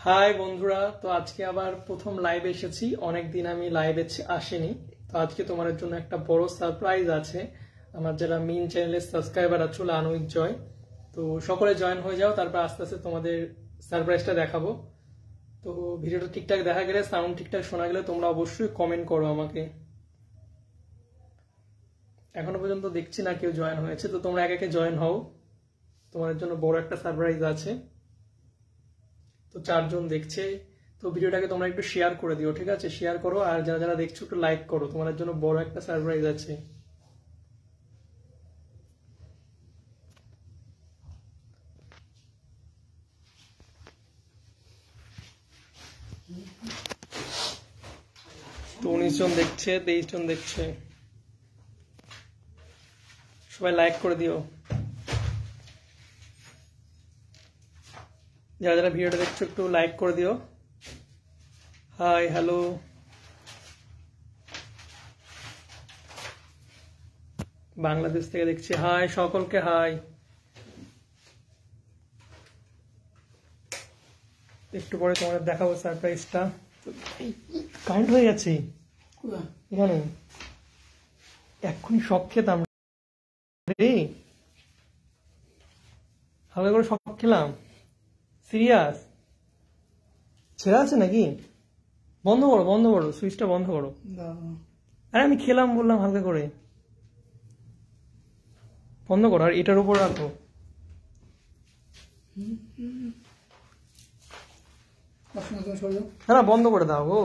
High বন্ধুরা, তো আজকে আবার প্রথম লাইভ এসেছি। অনেকদিন আমি লাইভে আসিনি। তো আজকে তোমাদের জন্য একটা বড় সারপ্রাইজ আছে। আমার যারা মেইন চ্যানেলের সাবস্ক্রাইবার আছো আনউইক জয়, তো সকলে জয়েন হয়ে যাও, তারপর আস্তে আস্তে তোমাদের সারপ্রাইজটা দেখাবো। তো ভিডিওটা ঠিকঠাক দেখা গেলে, সাউন্ড ঠিকঠাক শোনা গেলে তোমরা অবশ্যই কমেন্ট করো আমাকে। এখনো পর্যন্ত দেখছি না কেউ জয়েন হয়েছে, তো তোমরা একে একে জয়েন হও। তোমাদের জন্য বড় একটা সারপ্রাইজ আছে। তো 4 জন দেখছে, তো ভিডিওটাকে তোমরা একটু শেয়ার করে দিও, ঠিক আছে? শেয়ার করো, আর যারা যারা দেখছো একটু লাইক করো। তোমাদের জন্য বড় একটা সারপ্রাইজ আছে। তো 19 জন দেখছে, 23 জন দেখছে। সবাই লাইক করে দিও। যারা যারা ভিডিওটা দেখছো একটু লাইক করে দিও। High, hello. বাংলাদেশ থেকে দেখছি, হাই সকলকে, হাই। একটু পরে তোমাদের দেখাবো সারপ্রাইজটা। কারেন্ট হয়ে গেছে এখানে, এক্ষুনি শক খেতাম রে, হালকা করে শক খেলাম। সিরিয়াস ছেড়ে আছে নাকি? বন্ধ করো, বন্ধ করো, সুইচটা বন্ধ করো। আরে আমি খেলাম বললাম, হালকা করে বন্ধ করো, আর এটার উপর রাখো। হ্যাঁ বন্ধ করে দাও গো,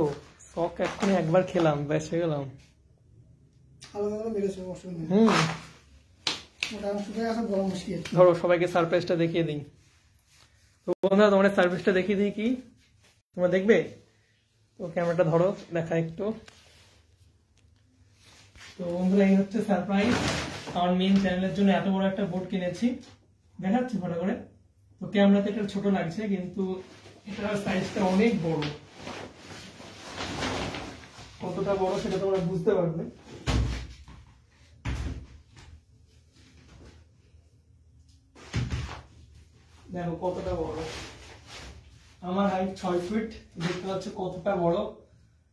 শখ এক্ষুনি একবার খেলাম, বেঁচে গেলাম। ধরো সবাইকে সারপ্রাইজটা দেখিয়ে দিই। তো বন্ধুরা তোমাদের সার্ভিসটা দেখিয়ে দিই, কি তোমরা দেখবে? তো ক্যামেরাটা ধরো, দেখা একটু। তো বন্ধুরা এই হচ্ছে সারপ্রাইজ। আমার মেইন চ্যানেলের জন্য এত বড় একটা বোর্ড কিনেছি, দেখাচ্ছি ফটো করে। তো ক্যামেরাতে এটা ছোট লাগছে, কিন্তু এটার সাইজটা অনেক বড়। কতটা বড় সেটা তোমরা বুঝতে পারবে। দেখো কতটা বড়। আমার হাইট 6 ফিট, দেখতে পাচ্ছ কতটা বড়।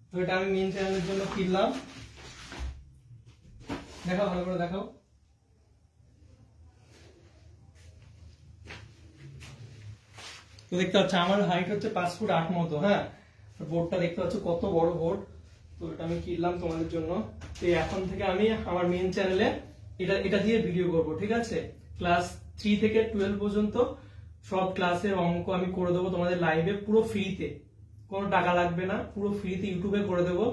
তো এটা আমি মেইন চ্যানেলের জন্য কিনলাম। দেখাও, ভালো করে দেখাও। তো দেখতে পাচ্ছ আমার হাইট হচ্ছে 5 ফুট 8 মতো। হ্যাঁ, বোর্ডটা দেখতে পাচ্ছ কত বড় বোর্ড। তো এটা আমি কিনলাম তোমাদের জন্য। তো এখন থেকে আমি আমার মেইন চ্যানেলে এটা দিয়ে ভিডিও করব, ঠিক আছে? ক্লাস 3 থেকে 12 পর্যন্ত সব ক্লাসের অঙ্ক আমি করে দেবো তোমাদের লাইভে, পুরো ফ্রিতে, কোনো টাকা লাগবে না, পুরো ফ্রিতে ইউটিউবে করে দেবো।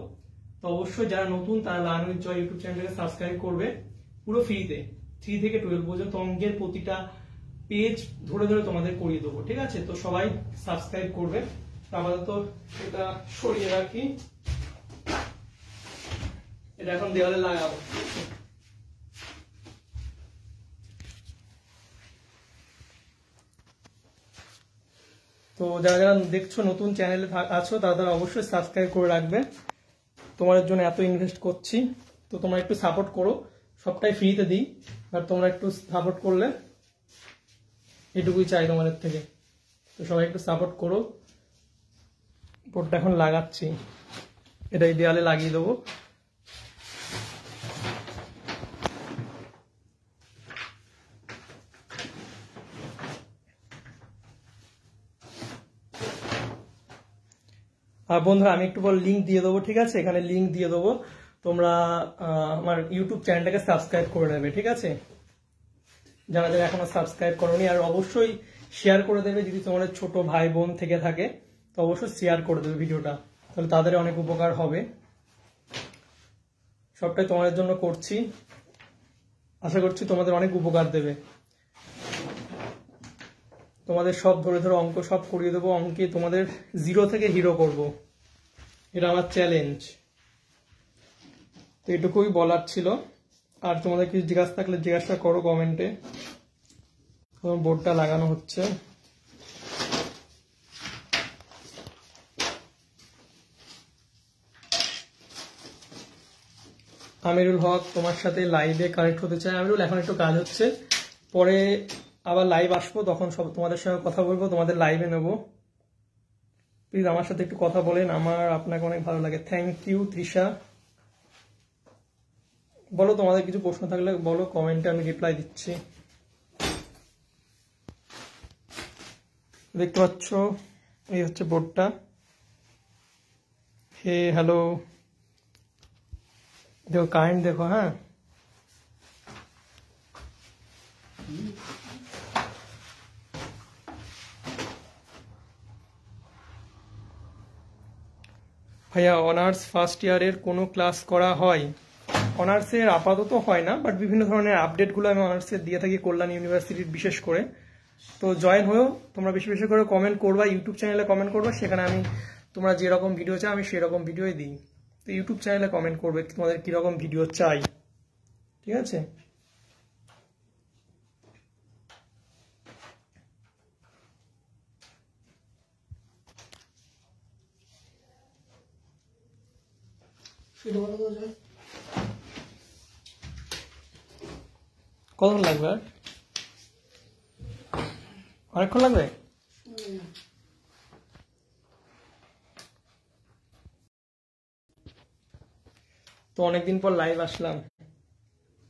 তো অবশ্যই যারা নতুন তারা লার্নিং জয় ইউটিউব চ্যানেলকে সাবস্ক্রাইব করবে, পুরো ফ্রিতে। 3 থেকে 12 পর্যন্ত অঙ্কের প্রতিটা পেজ ধরে ধরে তোমাদের করিয়ে দেবো, ঠিক আছে? তো সবাই সাবস্ক্রাইব করবে। আপাতত এটা সরিয়ে রাখি, এটা এখন দেওয়ালে লাগাবো। তো যারা যারা দেখছো নতুন চ্যানেলে আছো তারা অবশ্যই সাবস্ক্রাইব করে রাখবে। তোমাদের জন্য এত ইনভেস্ট করছি, তো তোমরা একটু সাপোর্ট করো। সবটাই ফ্রিতে দিই, আর তোমরা একটু সাপোর্ট করলে এটুকুই চাই তোমাদের থেকে। তো সবাই একটু সাপোর্ট করো। বোর্ডটা এখন লাগাচ্ছি, এটাই দেওয়ালে লাগিয়ে দেবো। আর বন্ধুরা আমি একটু পর লিঙ্ক দিয়ে দেবো, ঠিক আছে? এখানে লিঙ্ক দিয়ে দেবো, তোমরা আমার ইউটিউব চ্যানেলটাকে সাবস্ক্রাইব করে নেবে, ঠিক আছে? যারা যারা এখনো সাবস্ক্রাইব করোনি, আর অবশ্যই শেয়ার করে দেবে। যদি তোমাদের ছোট ভাই বোন থেকে থাকে তো অবশ্যই শেয়ার করে দেবে ভিডিওটা, তাহলে তাদের অনেক উপকার হবে। সবটাই তোমাদের জন্য করছি, আশা করছি তোমাদের অনেক উপকার দেবে। তোমাদের সব ধরে ধরে অঙ্ক সব করিয়ে দেবো, অঙ্কে তোমাদের 0 থেকে হিরো করব, এটা আমার চ্যালেঞ্জ। তো এটুকুই বলার ছিল। আর তোমাদের কিছু জিজ্ঞাসা থাকলে জিজ্ঞাসা করো কমেন্টে। বোর্ডটা লাগানো হচ্ছে। আমিরুল হক তোমার সাথে লাইভে কানেক্ট হতে চাই। আমিরুল এখন একটু কাজ হচ্ছে, পরে আবার লাইভ আসবো, তখন সব তোমাদের সঙ্গে কথা বলবো, তোমাদের লাইভে নেবো। প্লিজ আমার সাথে একটু কথা বলেন, আমার আপনাকে অনেক ভালো লাগে। Thank you Trisha. বলো তোমাদের কিছু প্রশ্ন থাকলে বলো, কমেন্টে আমি রিপ্লাই দিচ্ছি। দেখতে পাচ্ছ এই হচ্ছে বোর্ডটা। হে হ্যালো, দেখো কারেন্ট দেখো। হ্যাঁ ভাইয়া, অনার্স ফার্স্ট ইয়ারের কোনো ক্লাস করা হয়? অনার্সের আপাতত হয় না, বাট বিভিন্ন ধরনের আপডেটগুলো আমি অনার্সের দিয়ে থাকি কল্যাণ ইউনিভার্সিটির বিশেষ করে। তো জয়েন হয়েও তোমরা বেশি বেশি করে কমেন্ট করবা, ইউটিউব চ্যানেলে কমেন্ট করবা, সেখানে আমি তোমরা যেরকম ভিডিও চাও আমি সেরকম ভিডিওই দিই। তো ইউটিউব চ্যানেলে কমেন্ট করবে তোমাদের কিরকম ভিডিও চাই, ঠিক আছে? কতক্ষণ লাগবে? আর অনেকক্ষণ লাগবে? তো অনেকদিন পর লাইভ আসলাম,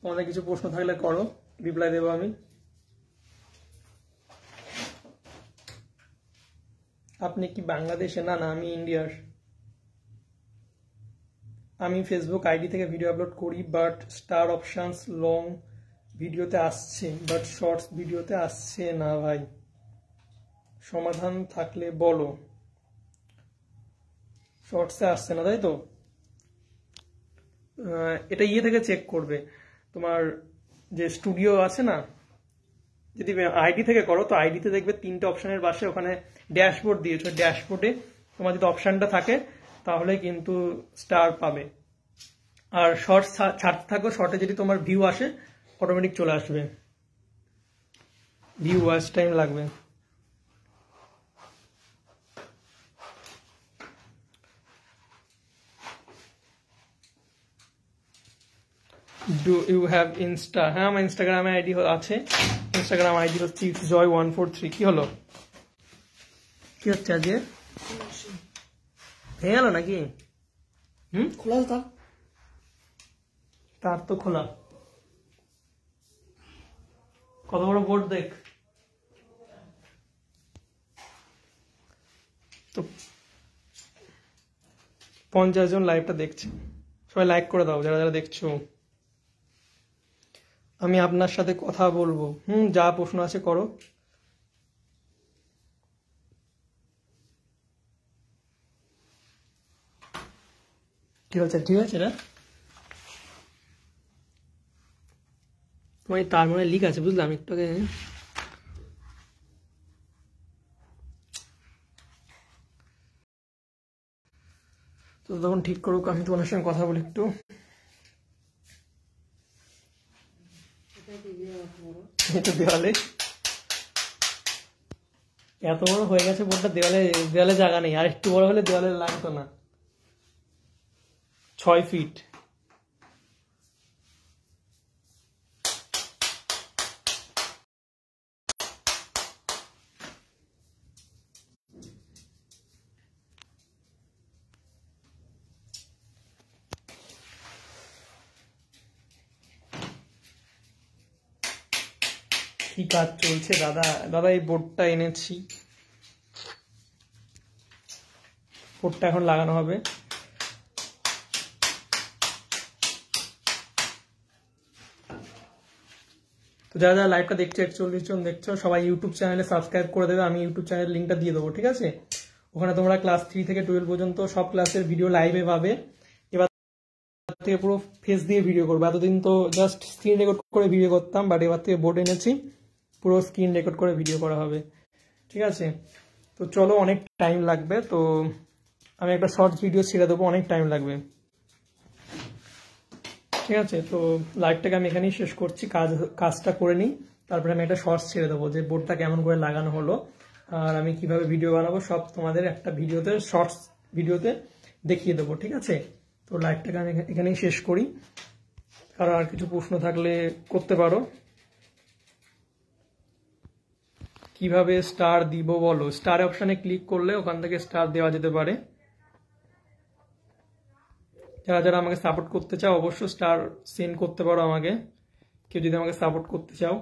তোমাদের কিছু প্রশ্ন থাকলে করো, রিপ্লাই দেবো আমি। আপনি কি বাংলাদেশে? না না, আমি ইন্ডিয়ার। আমি ফেসবুক আইডি থেকে ভিডিও আপলোড করি, বাট স্টার অপশনস লং ভিডিওতে আসছে, বাট শর্টস ভিডিওতে আসছে না ভাই, সমাধান থাকলে বলো। শর্টসে আসছে না, তাই তো? এটা ইয়ে থেকে চেক করবে, তোমার যে স্টুডিও আছে না, যদি আইডি থেকে করো তো আইডিতে দেখবে 3টে অপশনের পাশে ওখানে ড্যাশবোর্ড দিয়েছো, ড্যাশবোর্ডে তোমার যদি অপশনটা থাকে তাহলে কিন্তু স্টার পাবে। আর শর্টস ছাড়তে থাকো, শর্টে যদি তোমার ভিউ আসে অটোমেটিক চলে আসবে, ভিউ ওয়াচ টাইম লাগবে। Do you have insta? হ্যাঁ, আমার ইনস্টাগ্রামে আইডি আছে, ইনস্টাগ্রাম আইডি হচ্ছে joy143। কি হলো, কি হচ্ছে আজকে? ভেঙে গেল নাকি? খোলা তার, তার তো খোলা। কত বড় বোর্ড দেখ। তো 50 জন লাইভটা দেখছে, সবাই লাইক করে দাও যারা যারা দেখছো। আমি আপনার সাথে কথা বলবো। যা প্রশ্ন আছে করো। ঠিক আছে, ঠিক আছে। না তোমার তার মনে লিক আছে, বুঝলাম একটু আগে। তো তখন ঠিক করুক, আমি তোমার সঙ্গে কথা বলি একটু। এটা দেওয়ালে এত বড় হয়ে গেছে বোর্ডটা, দেওয়ালে দেওয়ালে জায়গা নেই, আর একটু বড় হলে দেওয়ালে লাগতো না। 6 ফিট। কি কাজ চলছে দাদা? দাদা এই বোর্ডটা এনেছি, বোর্ডটা এখন লাগানো হবে। তো যারা যারা লাইভটা দেখছো, 41 জন দেখছো, সবাই ইউটিউব চ্যানেলে সাবস্ক্রাইব করে দেবে। আমি ইউটিউব চ্যানেলের লিঙ্কটা দিয়ে দেবো, ঠিক আছে? ওখানে তোমরা ক্লাস 3 থেকে 12 পর্যন্ত সব ক্লাসের ভিডিও লাইভে পাবে। এবার থেকে পুরো ফেস দিয়ে ভিডিও করবো। এতদিন তো জাস্ট স্ক্রিন রেকর্ড করে ভিডিও করতাম, বাট এবার থেকে বোর্ড এনেছি, পুরো স্ক্রিন রেকর্ড করে ভিডিও করা হবে, ঠিক আছে? তো চলো, অনেক টাইম লাগবে, তো আমি একটা শর্টস ভিডিও ছেড়ে দেবো, অনেক টাইম লাগবে, ঠিক আছে? তো লাইভটাকে আমি এখানেই শেষ করছি, কাজটা করে নিই, তারপরে আমি একটা শর্টস ছেড়ে দেবো যে বোর্ডটা কেমন করে লাগানো হলো আর আমি কিভাবে ভিডিও বানাবো, সব তোমাদের একটা ভিডিওতে, শর্টস ভিডিওতে দেখিয়ে দেবো, ঠিক আছে? তো লাইভটাকে আমি এখানেই শেষ করি। কারণ আর কিছু প্রশ্ন থাকলে করতে পারো। কিভাবে স্টার দিব বলো। স্টার অপশানে ক্লিক করলে ওখান থেকে স্টার দেওয়া যেতে পারে। যারা যারা আমাকে সাপোর্ট করতে চাও অবশ্যই স্টার সেন্ড করতে পারো আমাকে, কেউ যদি আমাকে সাপোর্ট করতে চাও।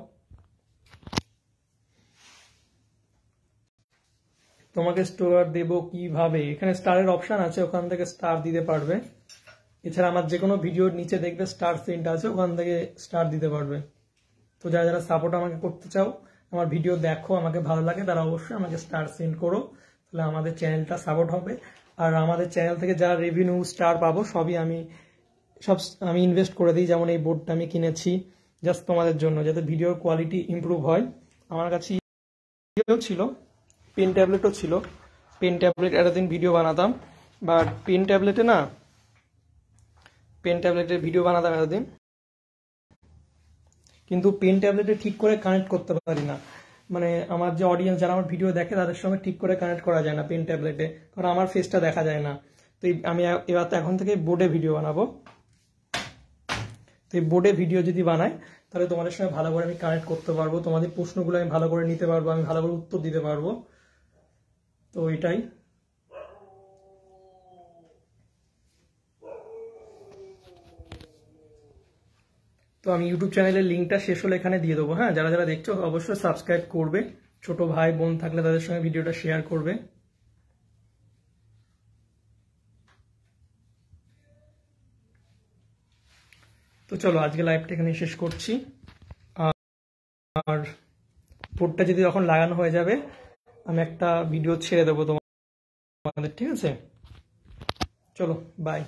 তোমাকে স্টার দেব কিভাবে, এখানে স্টারের অপশন আছে, ওখান থেকে স্টার দিতে পারবে। এছাড়া আমার যে কোনো ভিডিওর নিচে দেখবে স্টার সেন্ড আছে, ওখান থেকে স্টার দিতে পারবে। তো যারা যারা সাপোর্ট আমাকে করতে চাও, আমার ভিডিও দেখো, আমাকে ভালো লাগে, তারা অবশ্যই আমাকে স্টার সেন্ড করো, তাহলে আমাদের চ্যানেলটা সাপোর্ট হবে। আর আমাদের চ্যানেল থেকে যা রেভিনিউ স্টার পাবো সবই আমি ইনভেস্ট করে দিই। যেমন এই বোর্ডটা আমি কিনেছি জাস্ট তোমাদের জন্য, যাতে ভিডিওর কোয়ালিটি ইমপ্রুভ হয়। আমার কাছে ছিল, পেন ট্যাবলেটও ছিল। পেন ট্যাবলেট এতদিন ভিডিও বানাতাম, বাট পেন ট্যাবলেটের ভিডিও বানাতাম এতদিন, কিন্তু পেন ট্যাবলেটে ঠিক করে কানেক্ট করতে পারি না। মানে আমার যে অডিয়েন্স যারা আমার ভিডিও দেখে তাদের সঙ্গে ঠিক করে কানেক্ট করা যায় না পেন ট্যাবলেটে, কারণ আমার ফেসটা দেখা যায় না। তো আমি এবার এখন থেকে বোর্ডে ভিডিও বানাবো। তো এই বোর্ডে ভিডিও যদি বানাই তাহলে তোমাদের সঙ্গে ভালো করে আমি কানেক্ট করতে পারবো, তোমাদের প্রশ্নগুলো আমি ভালো করে নিতে পারবো, আমি ভালো করে উত্তর দিতে পারবো। তো এটাই। তো আমি ইউটিউব চ্যানেলের লিঙ্কটা শেষ হলে এখানে দিয়ে দেবো। হ্যাঁ, যারা যারা দেখছো অবশ্যই সাবস্ক্রাইব করবে, ছোট ভাই বোন থাকলে তাদের সঙ্গে ভিডিওটা শেয়ার করবে। তো চলো আজকে লাইভটা এখানে শেষ করছি। আর বোর্ডটা যদি যখন লাগানো হয়ে যাবে আমি একটা ভিডিও ছেড়ে দেবো তোমাদের, ঠিক আছে? চলো বাই।